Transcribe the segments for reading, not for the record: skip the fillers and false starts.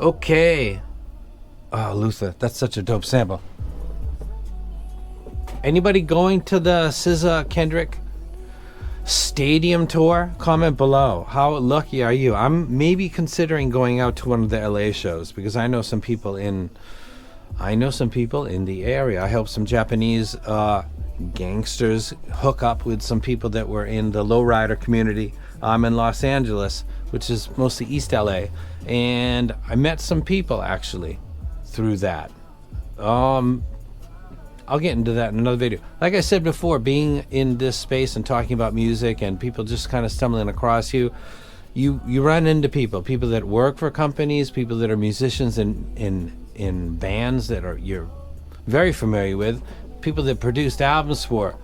Okay. Oh, Luther, that's such a dope sample. Anybody going to the SZA Kendrick stadium tour? Comment below. How lucky are you? I'm maybe considering going out to one of the LA shows because I know some people in the area. I helped some Japanese gangsters hook up with some people that were in the lowrider community. I'm in Los Angeles, which is mostly East LA, and I met some people actually through that. I'll get into that in another video. Like I said before, being in this space and talking about music and people just kind of stumbling across you run into people that work for companies, people that are musicians in bands that you're very familiar with, people that produced albums for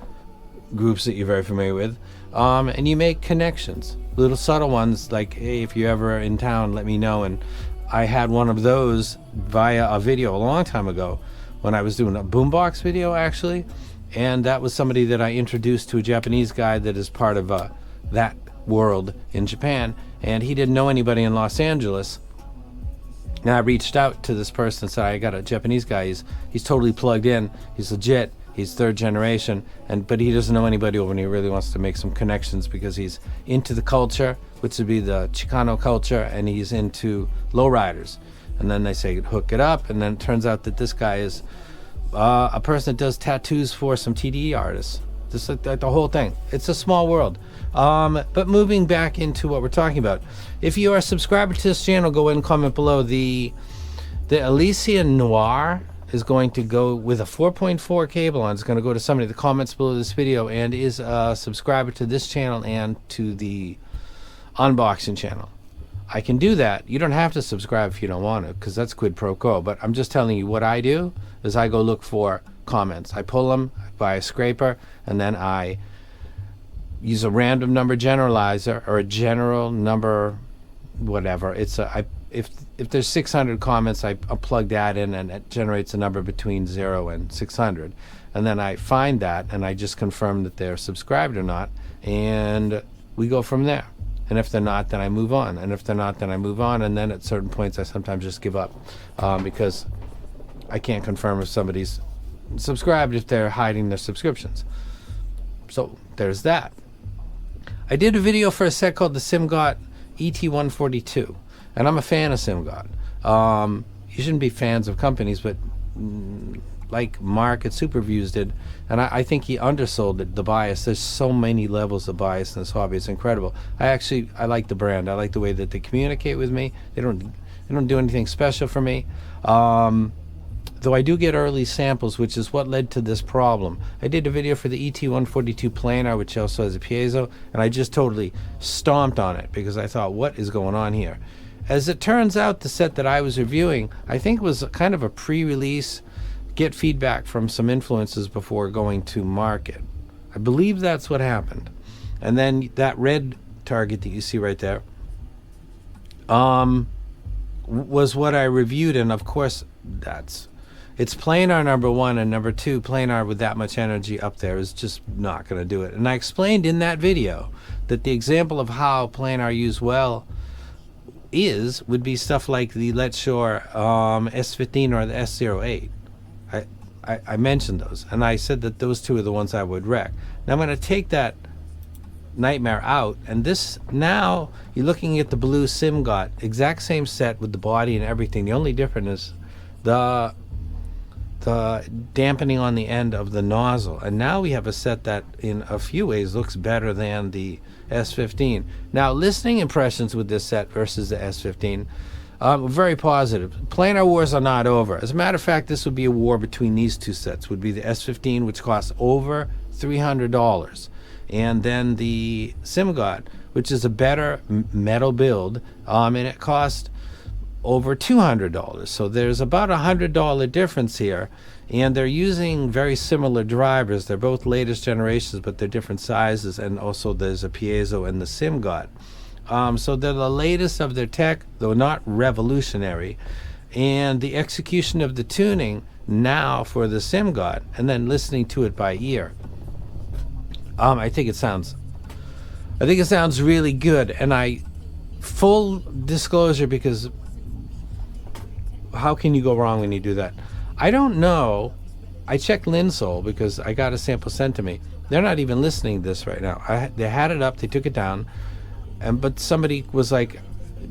groups that you're very familiar with, and you make connections, little subtle ones like, hey, if you're ever in town, let me know. And I had one of those via a video a long time ago when I was doing a boombox video, actually, and that was somebody that I introduced to a Japanese guy that is part of that world in Japan, and he didn't know anybody in Los Angeles. And I reached out to this person and said, I got a Japanese guy, he's totally plugged in, he's legit, he's third generation, but he doesn't know anybody over, and he really wants to make some connections because he's into the culture, which would be the Chicano culture, and he's into lowriders. And then they say, hook it up, and then it turns out that this guy is a person that does tattoos for some TDE artists. Just like the whole thing. It's a small world. But moving back into what we're talking about, if you are a subscriber to this channel, go ahead and comment below. The Elysian Noir is going to go with a 4.4 cable on. It's going to go to somebody that comments below this video and is a subscriber to this channel and to the unboxing channel. I can do that. You don't have to subscribe if you don't want to, because that's quid pro quo. But I'm just telling you what I do is I go look for comments. I pull them by a scraper, and then I use a random number generalizer or a general number, whatever. If there's 600 comments, I plug that in, and it generates a number between 0 and 600. And then I find that, and I just confirm that they're subscribed or not, and we go from there. And if they're not, then I move on. And if they're not, then I move on. And then at certain points, I sometimes just give up because I can't confirm if somebody's subscribed if they're hiding their subscriptions. So there's that. I did a video for a set called the Simgot ET 142. And I'm a fan of Simgot. You shouldn't be fans of companies, but like Mark at Superviews did, and I think he undersold the bias. There's so many levels of bias in this hobby. It's incredible. I like the brand. I like the way that they communicate with me. They don't do anything special for me. Though I do get early samples, which is what led to this problem. I did a video for the ET142 Planar, which also has a piezo, and I just totally stomped on it because I thought, what is going on here? As it turns out, the set that I was reviewing, I think was kind of a pre-release, get feedback from some influences before going to market. I believe that's what happened. And then that red target that you see right there was what I reviewed, and of course it's planar number 1, and number 2, planar with that much energy up there is just not going to do it. And I explained in that video that the example of how planar used well would be stuff like the Let's Shore S15 or the S08. I mentioned those, and I said that those two are the ones I would wreck. Now I'm going to take that Nightmare out, and this, now you're looking at the blue Simgot, exact same set with the body and everything. The only difference is the dampening on the end of the nozzle, and now we have a set that in a few ways looks better than the S15. Now, listening impressions with this set versus the S15, very positive. Planar Wars are not over. As a matter of fact, this would be a war between these two sets. Would be the S15, which costs over $300, and then the Simgot, which is a better metal build, and it cost over $200. So there's about $100 difference here, and they're using very similar drivers. They're both latest generations, but they're different sizes, and also there's a piezo in the Simgot. So they're the latest of their tech, though not revolutionary. And the execution of the tuning now for the Simgot, and then listening to it by ear, I think it sounds really good. And full disclosure, because how can you go wrong when you do that? I don't know. I checked Linsol because I got a sample sent to me. They're not even listening to this right now. They had it up, they took it down, but somebody was like,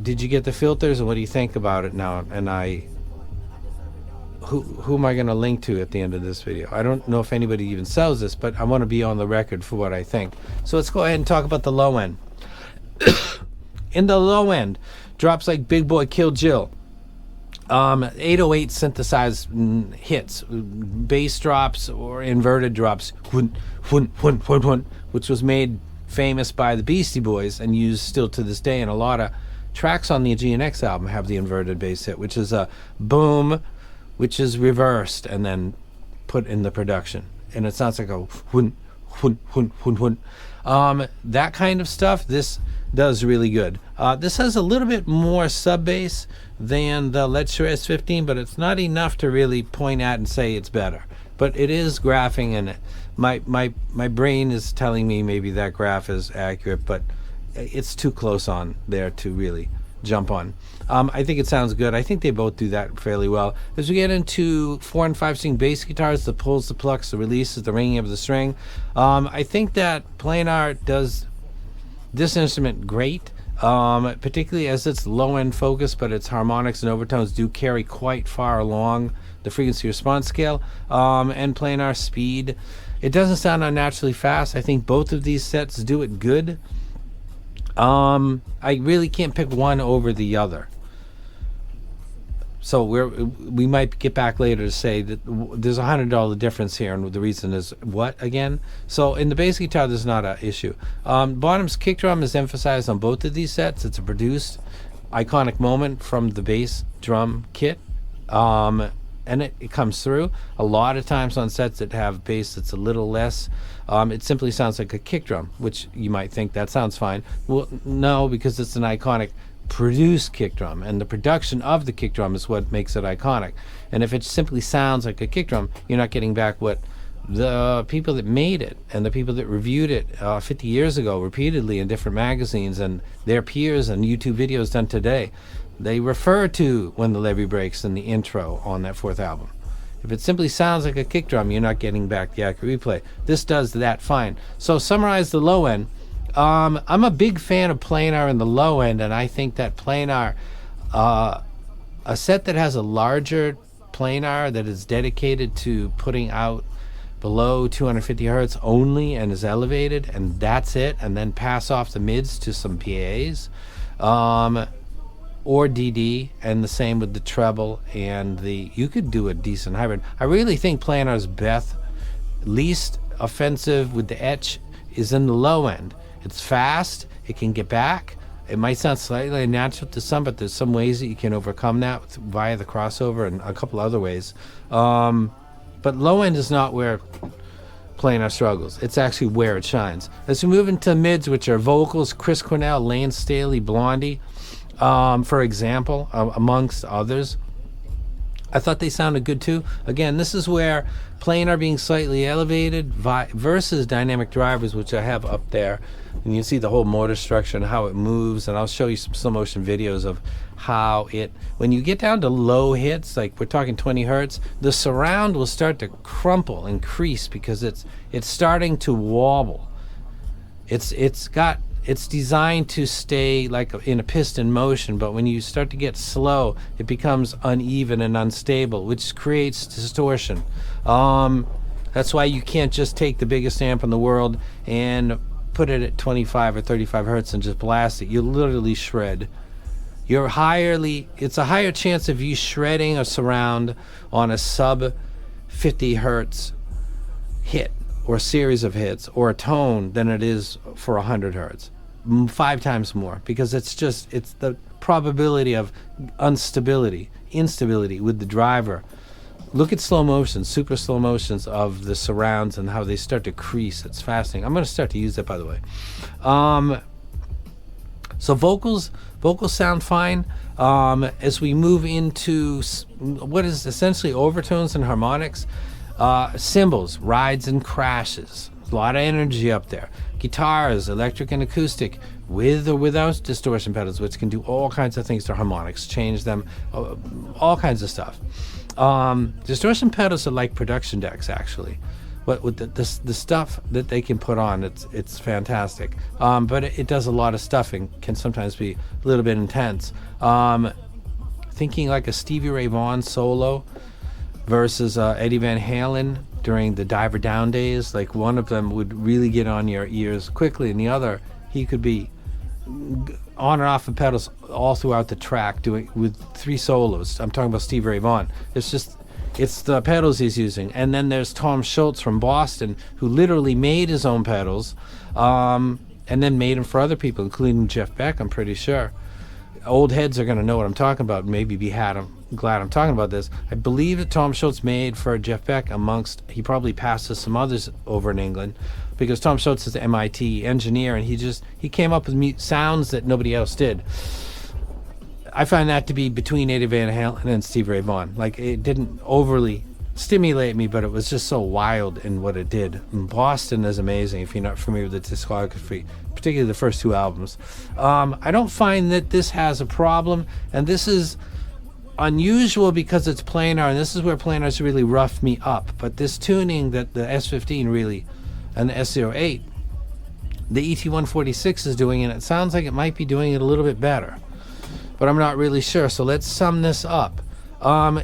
"Did you get the filters, and what do you think about it now?" And who am I going to link to at the end of this video? I don't know if anybody even sells this, but I want to be on the record for what I think. So let's go ahead and talk about the low end. In the low end, drops like Big Boy Kill Jill. 808 synthesized hits, bass drops or inverted drops, which was made famous by the Beastie Boys and used still to this day. And a lot of tracks on the GNX album have the inverted bass hit, which is a boom, which is reversed and then put in the production. And it sounds like a that kind of stuff, this does really good. This has a little bit more sub bass than the Let's Show S15, but it's not enough to really point at and say it's better. But it is graphing, and my brain is telling me maybe that graph is accurate, but it's too close on there to really jump on. I think it sounds good. I think they both do that fairly well. As we get into 4 and 5 string bass guitars, the pulls, the plucks, the releases, the ringing of the string, I think that Planar does this instrument great, particularly as it's low end focus, but its harmonics and overtones do carry quite far along the frequency response scale, and Planar speed. It doesn't sound unnaturally fast. I think both of these sets do it good. I really can't pick one over the other. So we might get back later to say that there's $100 difference here, and the reason is what again? So in the bass guitar, there's not an issue. Bottom's kick drum is emphasized on both of these sets. It's a produced iconic moment from the bass drum kit, and it comes through a lot of times on sets that have bass that's a little less. It simply sounds like a kick drum, which you might think that sounds fine. Well, no, because it's an iconic produced kick drum, and the production of the kick drum is what makes it iconic. And if it simply sounds like a kick drum, you're not getting back what the people that made it and the people that reviewed it 50 years ago repeatedly in different magazines and their peers and YouTube videos done today. They refer to When the Levee Breaks in the intro on that 4th album. If it simply sounds like a kick drum, you're not getting back the accurate replay. This does that fine. So summarize the low end. I'm a big fan of Planar in the low end, and I think that Planar, a set that has a larger Planar that is dedicated to putting out below 250 hertz only and is elevated, and that's it, and then pass off the mids to some PAs, or DD, and the same with the treble, and you could do a decent hybrid. I really think Planar's least offensive with the etch is in the low end. It's fast, it can get back. It might sound slightly unnatural to some, but there's some ways that you can overcome that via the crossover and a couple other ways. But low end is not where Planar struggles. It's actually where it shines. As we move into mids, which are vocals, Chris Cornell, Lane Staley, Blondie, for example, amongst others, I thought they sounded good too. Again, this is where Planar being slightly elevated versus dynamic drivers, which I have up there. And you can see the whole motor structure and how it moves. And I'll show you some slow motion videos of how when you get down to low hits, like we're talking 20 hertz, the surround will start to crumple and crease because it's starting to wobble. It's designed to stay like in a piston motion, but when you start to get slow, it becomes uneven and unstable, which creates distortion. That's why you can't just take the biggest amp in the world and put it at 25 or 35 hertz and just blast it. You literally shred. It's a higher chance of you shredding a surround on a sub 50 hertz hit or series of hits or a tone than it is for 100 hertz. 5 times more, because it's the probability of instability with the driver. Look at slow motions, super slow motions of the surrounds and how they start to crease. It's fascinating. I'm going to start to use that, by the way. So vocals sound fine. As we move into what is essentially overtones and harmonics, cymbals, rides and crashes. a lot of energy up there. Guitars, electric and acoustic, with or without distortion pedals, which can do all kinds of things to harmonics, change them, all kinds of stuff. Distortion pedals are like production decks, actually. But with the stuff that they can put on, it's fantastic. But it does a lot of stuff and can sometimes be a little bit intense. Thinking like a Stevie Ray Vaughan solo versus Eddie Van Halen during the Diver Down days, like one of them would really get on your ears quickly, and the other, he could be on and off the pedals all throughout the track doing with 3 solos. I'm talking about Stevie Ray Vaughan. It's the pedals he's using. And then there's Tom Schultz from Boston, who literally made his own pedals, and then made them for other people, including Jeff Beck, I'm pretty sure. Old heads are going to know what I'm talking about, maybe I'm glad I'm talking about this. I believe that Tom Schultz made for Jeff Beck he probably passes some others over in England, because Tom Schultz is an MIT engineer, and he came up with sounds that nobody else did. I find that to be between Eddie Van Halen and Stevie Ray Vaughan. Like, it didn't overly stimulate me, but it was just so wild in what it did. And Boston is amazing if you're not familiar with the discography, particularly the first 2 albums. I don't find that this has a problem, and this is unusual because it's planar, and this is where planars really rough me up. But this tuning that the S15 really, and the S08, the ET146 is doing, and it sounds like it might be doing it a little bit better. But I'm not really sure, so let's sum this up.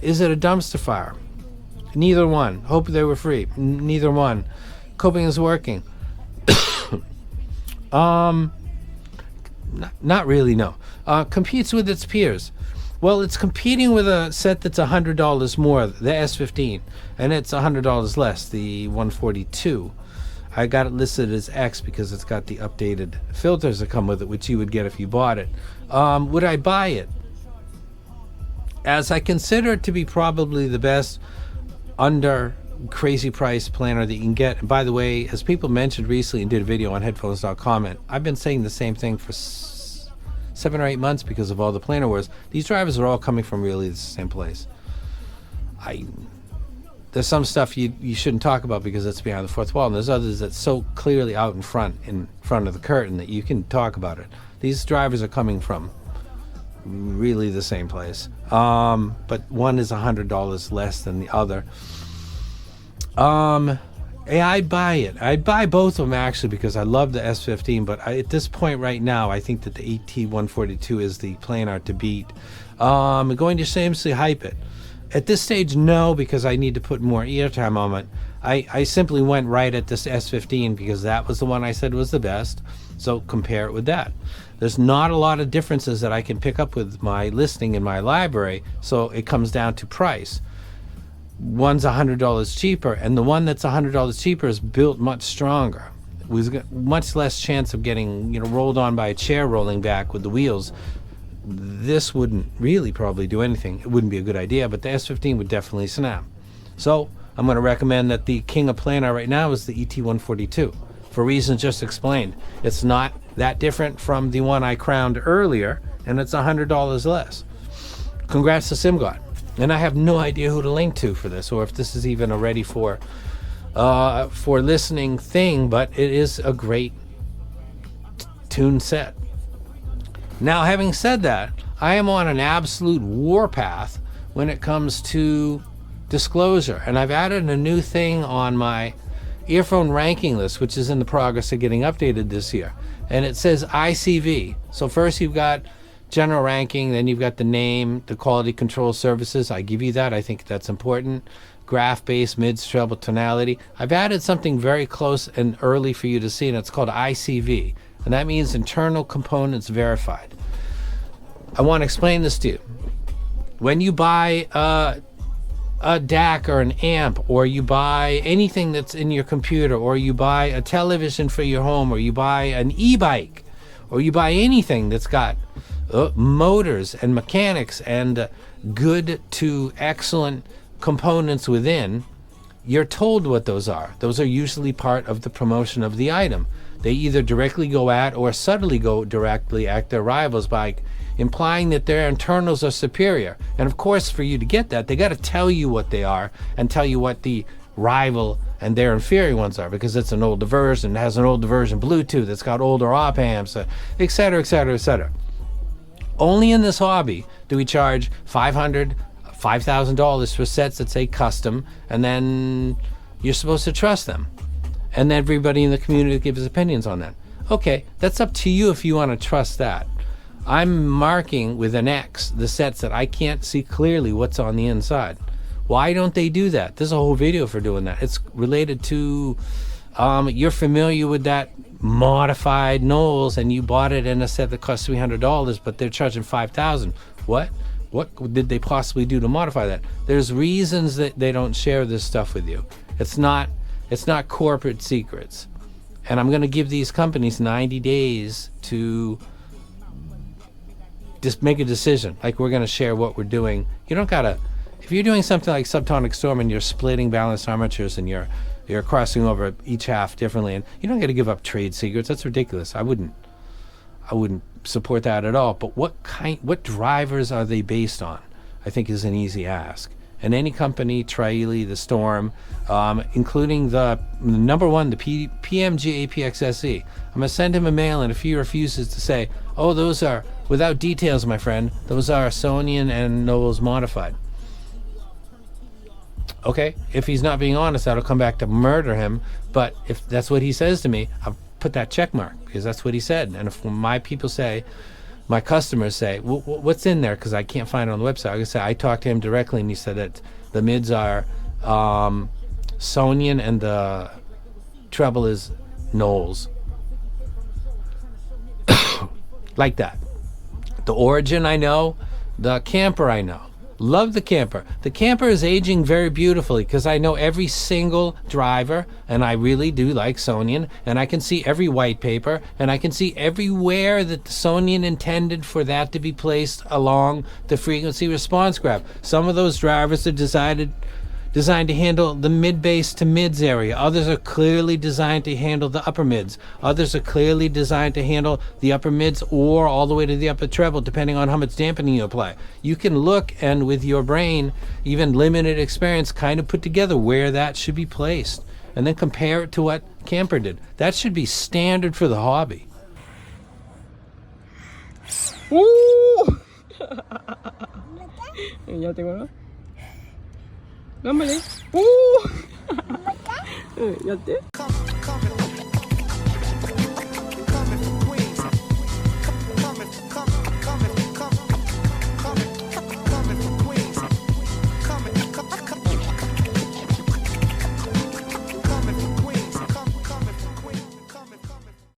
Is it a dumpster fire? Neither one. Hope they were free. Neither one. Coping is working. Not really, no. Competes with its peers. Well, it's competing with a set that's $100 more, the S15, and it's $100 less, the 142. I got it listed as X because it's got the updated filters that come with it, which you would get if you bought it. Would I buy it? As I consider it to be probably the best under crazy price planar that you can get. And by the way, as people mentioned recently and did a video on headphones.com, and I've been saying the same thing for 7 or 8 months because of all the Planar Wars. These drivers are all coming from really the same place. There's some stuff you shouldn't talk about because it's behind the fourth wall, and there's others that's so clearly out in front of the curtain that you can talk about it. These drivers are coming from really the same place, but one is $100 less than the other. I'd buy it. I'd buy both of them actually because I love the S15, but at this point right now, I think that the ET142 is the planar to beat. I'm going to shamelessly hype it. At this stage, no, because I need to put more ear time on it. I simply went right at this S15 because that was the one I said was the best, so compare it with that. There's not a lot of differences that I can pick up with my listening in my library, so it comes down to price. One's $100 cheaper, and the one that's $100 cheaper is built much stronger. We've got much less chance of getting rolled on by a chair rolling back with the wheels. This wouldn't really probably do anything. It wouldn't be a good idea, but the S15 would definitely snap. So I'm going to recommend that the king of planar right now is the ET142 for reasons just explained. It's not that different from the one I crowned earlier, and it's $100 less. Congrats to Simgot. And I have no idea who to link to for this, or if this is even a ready for listening thing, but it is a great tune set. Now, having said that, I am on an absolute warpath when it comes to disclosure, and I've added a new thing on my earphone ranking list, which is in the progress of getting updated this year, and it says ICV. So first you've got general ranking, then you've got the name, the quality control services. I give you that. I think that's important. Graph bass, mids, treble, tonality. I've added something very close and early for you to see, and it's called ICV, and that means internal components verified. I want to explain this to you. When you buy a DAC or an amp, or you buy anything that's in your computer, or you buy a television for your home, or you buy an e-bike, or you buy anything that's got motors and mechanics and good to excellent components within, you're told what those are. Those are usually part of the promotion of the item. They either directly go at or subtly go directly at their rivals by implying that their internals are superior. And of course, for you to get that, they got to tell you what they are and tell you what the rival and their inferior ones are, because it's an older version, it has an older version Bluetooth, it's got older op amps, etc., etc., etc. Only in this hobby do we charge $500, $5,000 for sets that say custom, and then you're supposed to trust them. And everybody in the community gives opinions on that. Okay, that's up to you if you want to trust that. I'm marking with an X the sets that I can't see clearly what's on the inside. Why don't they do that? There's a whole video for doing that. It's related to, you're familiar with that modified Knowles, and you bought it in a set that cost $300, but they're charging $5,000. What did they possibly do to modify that? There's reasons that they don't share this stuff with you. It's not corporate secrets. And I'm going to give these companies 90 days to just make a decision. Like, we're going to share what we're doing. You don't gotta, if you're doing something like Subtonic Storm and you're splitting balanced armatures and you're crossing over each half differently, and you don't got to give up trade secrets. That's ridiculous. I wouldn't support that at all. But what drivers are they based on, I think, is an easy ask. And any company, Traili, the Storm, including the number one, the PMG APX SE, I'm going to send him a mail, and if he refuses to say, oh, those are, without details, my friend, those are Sonian and Knowles modified. Okay, if he's not being honest, that'll come back to murder him. But if that's what he says to me, I'll put that check mark, because that's what he said. And if my people say, my customers say, what's in there, because I can't find it on the website, I can say I talked to him directly, and he said that the mids are Sonian and the treble is Knowles. Like that. The Origin I know, the Camper I know. Love the Camper. The Camper is aging very beautifully, because I know every single driver, and I really do like Sonian, and I can see every white paper, and I can see everywhere that the Sonian intended for that to be placed along the frequency response graph. Some of those drivers are designed to handle the mid-bass to mids area. Others are clearly designed to handle the upper mids. Others are clearly designed to handle the upper mids or all the way to the upper treble, depending on how much dampening you apply. You can look, and with your brain, even limited experience, kind of put together where that should be placed, and then compare it to what Camper did. That should be standard for the hobby. 오! Ya tengo, ¿no? Dámale. ¡Uh! Ya te.